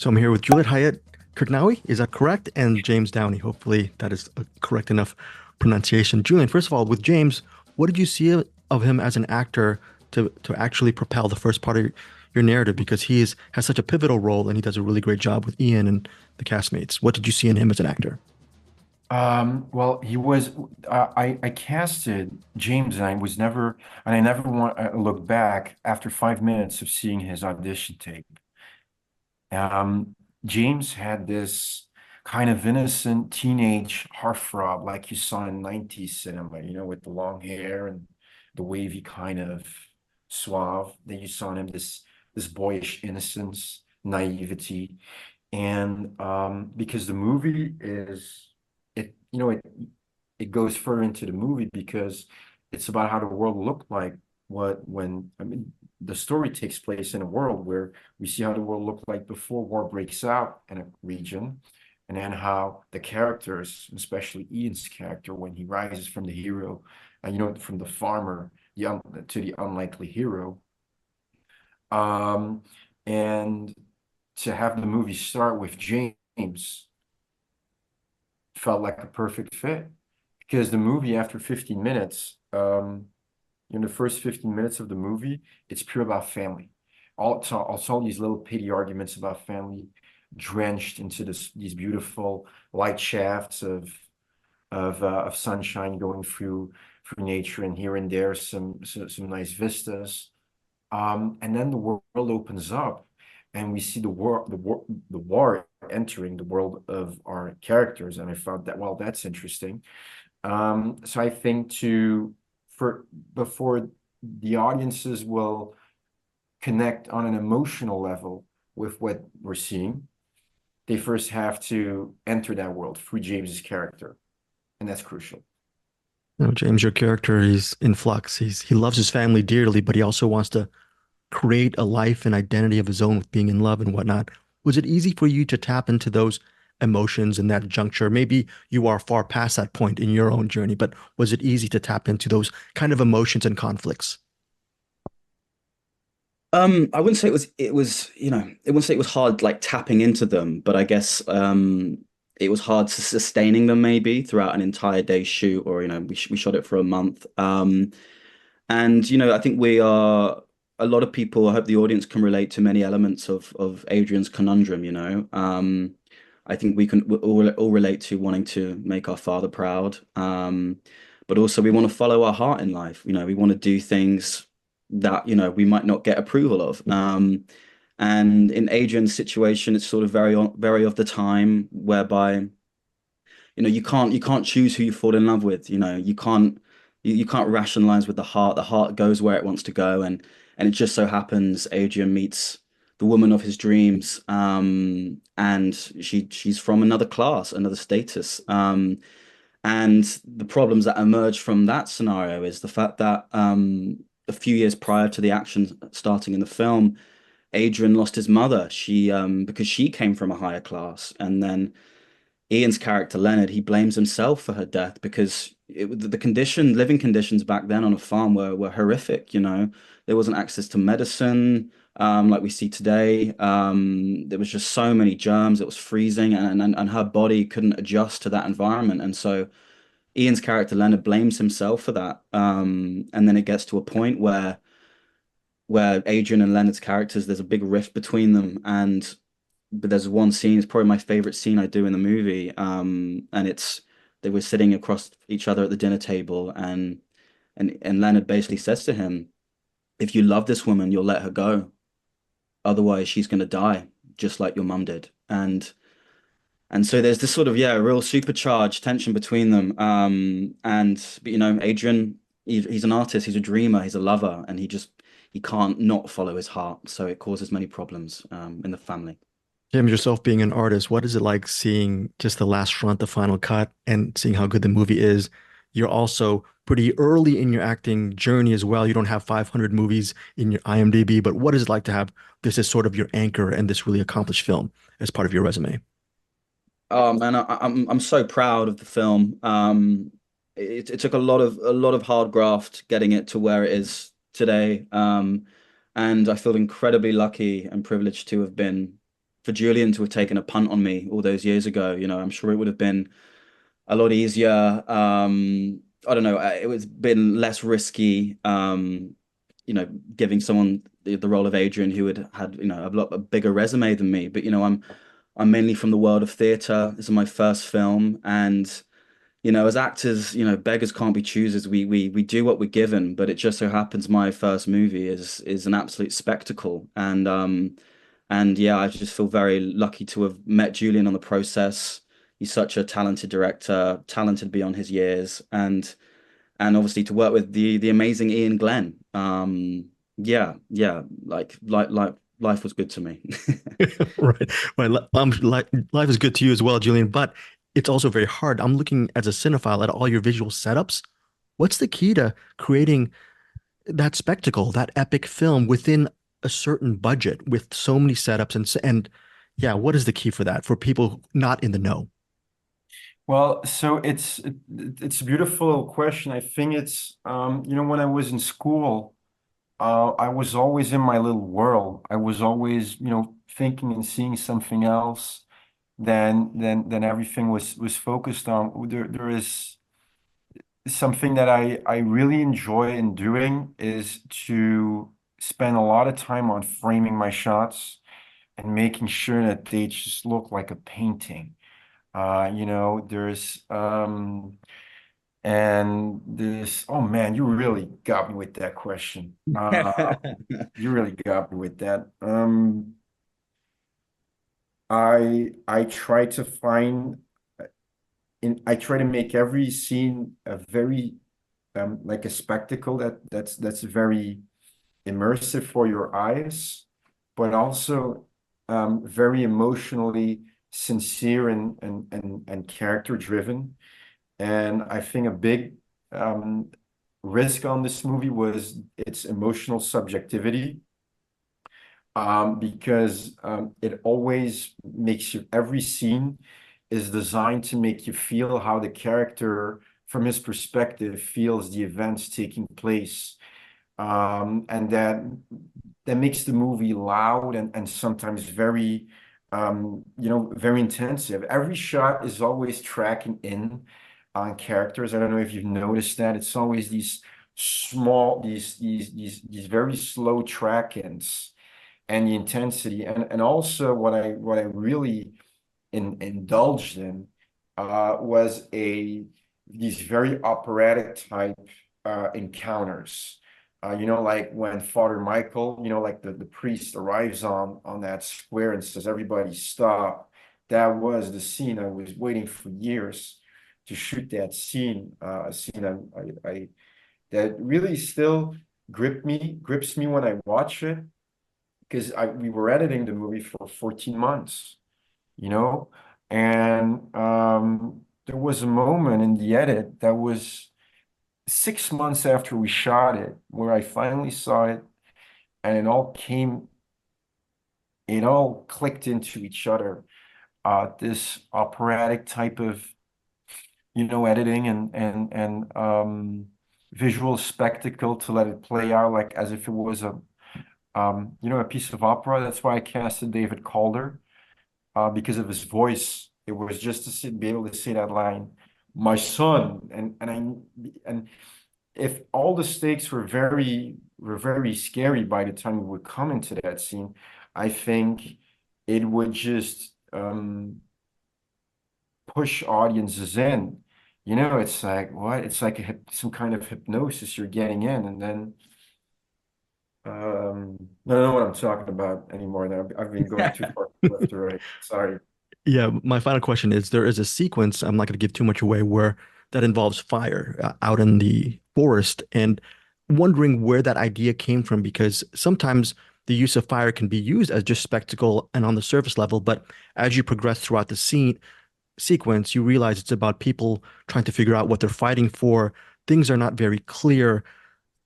So I'm here with Julien Hayet-Kerknawi. Is that correct? And James Downie. Hopefully that is a correct enough pronunciation. Julien, first of all, with James, what did you see of him as an actor to actually propel the first part of your narrative? Because has such a pivotal role and he does a really great job with Ian and the castmates. What did you see in him as an actor? Well, he was. I casted James, and I never want to look back after 5 minutes of seeing his audition tape. Um, James had this kind of innocent teenage heartthrob, like you saw in '90s cinema, with the long hair and the wavy kind of suave that you saw in him. This boyish innocence, naivety, and because the movie is it you know it goes further into the movie because it's about how the world looked like when I mean the story takes place in a world where we see how the world looked like before war breaks out in a region, and then how the characters, especially Ian's character, when he rises from the hero, from the farmer to the unlikely hero. um and to have the movie start with James felt like a perfect fit because the movie after 15 minutes, in the first 15 minutes of the movie, it's pure about family. All these little petty arguments about family drenched into these beautiful light shafts of sunshine going through nature, and here and there some nice vistas. And then the world opens up, and we see the war entering the world of our characters. And I found that, well, that's interesting. So I think for before the audiences will connect on an emotional level with what we're seeing, they first have to enter that world through James's character, and that's crucial. James, your character, he's in flux. He loves his family dearly, but he also wants to create a life and identity of his own with being in love and whatnot. Was it easy for you to tap into those emotions in that juncture? Maybe you are far past that point in your own journey, but was it easy to tap into those kind of emotions and conflicts? I wouldn't say it wouldn't say it was hard like tapping into them, but I guess it was hard to sustaining them maybe throughout an entire day shoot, or we shot it for a month. And I think we are a lot of people. I hope the audience can relate to many elements of Adrian's conundrum. I think we all relate to wanting to make our father proud. But also we want to follow our heart in life. We want to do things that we might not get approval of. And in Adrian's situation, it's sort of very of the time whereby you can't choose who you fall in love with. You can't rationalize with the heart. The heart goes where it wants to go, and it just so happens Adrian meets the woman of his dreams, and she's from another class, another status. And the problems that emerge from that scenario is the fact that a few years prior to the action starting in the film, Adrian lost his mother. She because she came from a higher class, and then Ian's character Leonard, he blames himself for her death because living conditions back then on a farm were horrific. There wasn't access to medicine like we see today. There was just so many germs. It was freezing, and her body couldn't adjust to that environment. And so Ian's character Leonard blames himself for that. And then it gets to a point where Adrian and Leonard's characters, there's a big rift between them, but there's one scene, it's probably my favorite scene I do in the movie. And it's they were sitting across each other at the dinner table, and Leonard basically says to him, "If you love this woman, you'll let her go. Otherwise, she's gonna die, just like your mum did." And so there's this sort of real supercharged tension between them. But Adrian, he's an artist, he's a dreamer, he's a lover, and he can't not follow his heart. So it causes many problems in the family. James, yourself being an artist, what is it like seeing just the last front, the final cut, and seeing how good the movie is? You're also pretty early in your acting journey as well. You don't have 500 movies in your IMDb, but what is it like to have this as sort of your anchor and this really accomplished film as part of your resume? And I'm so proud of the film. It took a lot of hard graft getting it to where it is today. And I feel incredibly lucky and privileged to have been for Julian to have taken a punt on me all those years ago. I'm sure it would have been a lot easier. I don't know. It was been less risky. Giving someone the role of Adrian who had a bigger resume than me. But I'm mainly from the world of theatre. This is my first film, and as actors, beggars can't be choosers. We do what we're given, but it just so happens my first movie is an absolute spectacle. And yeah, I just feel very lucky to have met Julian on the process. He's such a talented director, talented beyond his years, and obviously to work with the amazing Ian Glenn. Yeah, like life was good to me. Right. Right. Life is good to you as well, Julian, but it's also very hard. I'm looking as a cinephile at all your visual setups. What's the key to creating that spectacle, that epic film within a certain budget with so many setups and yeah, what is the key for that for people not in the know? Well, so it's a beautiful question. I think it's when I was in school, I was always in my little world. I was always, thinking and seeing something else than everything was focused on. There is something that I really enjoy in doing is to spend a lot of time on framing my shots and making sure that they just look like a painting. There's and this, oh man, you really got me with that question. You really got me with that. I try to find I try to make every scene a very like a spectacle that's very immersive for your eyes, but also very emotionally sincere and character driven. And I think a big risk on this movie was its emotional subjectivity, because it always makes you, every scene is designed to make you feel how the character, from his perspective, feels the events taking place. And that makes the movie loud and sometimes very, very intensive. Every shot is always tracking in on characters. I don't know if you've noticed that. It's always these small, these very slow track-ins and the intensity. And also what I really indulged in was these very operatic type encounters. Like when Father Michael, like the priest arrives on that square and says, "Everybody stop." That was the scene I was waiting for years to shoot that scene. A scene that really still grips me when I watch it, because we were editing the movie for 14 months, you know, and there was a moment in the edit that was 6 months after we shot it, where I finally saw it, and it all clicked into each other. This operatic type of, editing and visual spectacle to let it play out like as if it was a piece of opera. That's why I casted David Calder, because of his voice. It was just be able to say that line, "My son," and if all the stakes were very scary by the time we would come into that scene, I think it would just push audiences in. It's like what? It's like some kind of hypnosis you're getting in, and then I don't know what I'm talking about anymore now. I've been going too far left or right. Sorry. Yeah, my final question is there is a sequence, I'm not going to give too much away, where that involves fire out in the forest and wondering where that idea came from because sometimes the use of fire can be used as just spectacle and on the surface level, but as you progress throughout the sequence, you realize it's about people trying to figure out what they're fighting for. Things are not very clear.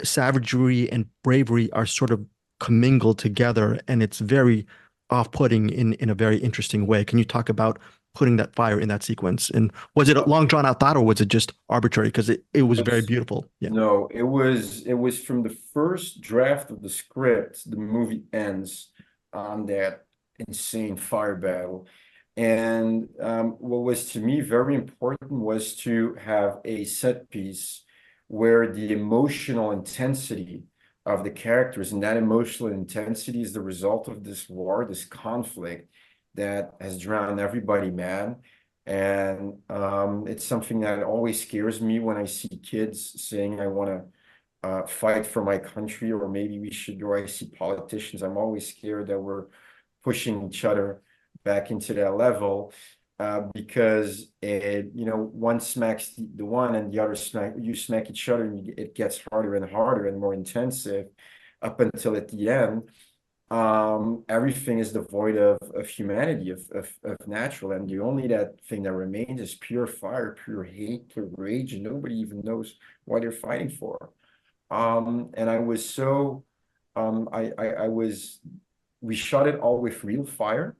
Savagery and bravery are sort of commingled together, and it's very off-putting in a very interesting way. Can you talk about putting that fire in that sequence? And was it a long drawn out thought or was it just arbitrary? Because it was very That's, beautiful. Yeah. no, it was from the first draft of the script. The movie ends on that insane fire battle. And what was to me very important was to have a set piece where the emotional intensity of the characters, and that emotional intensity is the result of this war, this conflict that has drowned everybody mad. And it's something that always scares me when I see kids saying, I want to fight for my country, or maybe we should, or I see politicians. I'm always scared that we're pushing each other back into that level, because one smacks the one and the other you smack each other, and it gets harder and harder and more intensive up until at the end, everything is devoid of humanity, of natural, and the only that thing that remains is pure fire, pure hate, pure rage, and nobody even knows what they're fighting for. And I was so I was we shot it all with real fire.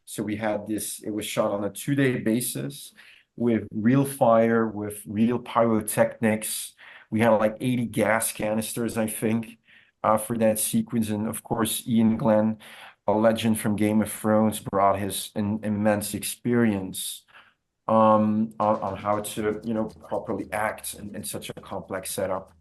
So we had this, it was shot on a 2-day basis with real fire, with real pyrotechnics. We had like 80 gas canisters, I think, for that sequence. And of course, Ian Glenn, a legend from Game of Thrones, brought his immense experience on how to, properly act in such a complex setup.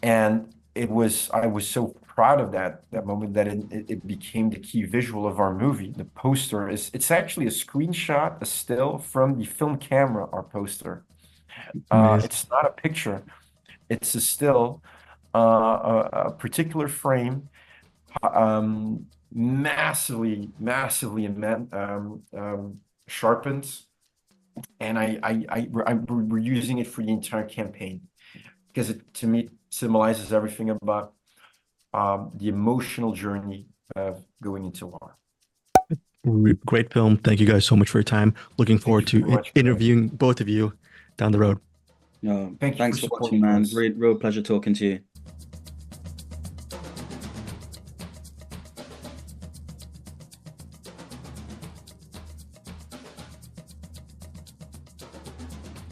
And I was so proud of that moment that it became the key visual of our movie. The poster it's actually a screenshot, a still from the film camera, our poster. Amazing. It's not a picture, it's a still, a particular frame, massively, sharpened. And we're using it for the entire campaign because it, to me, symbolizes everything about the emotional journey of going into war. Great film. Thank you guys so much for your time. Looking forward Thank you to very much, interviewing both of you down the road. No, Thank you thanks for for watching, supporting man. us. Real pleasure talking to you.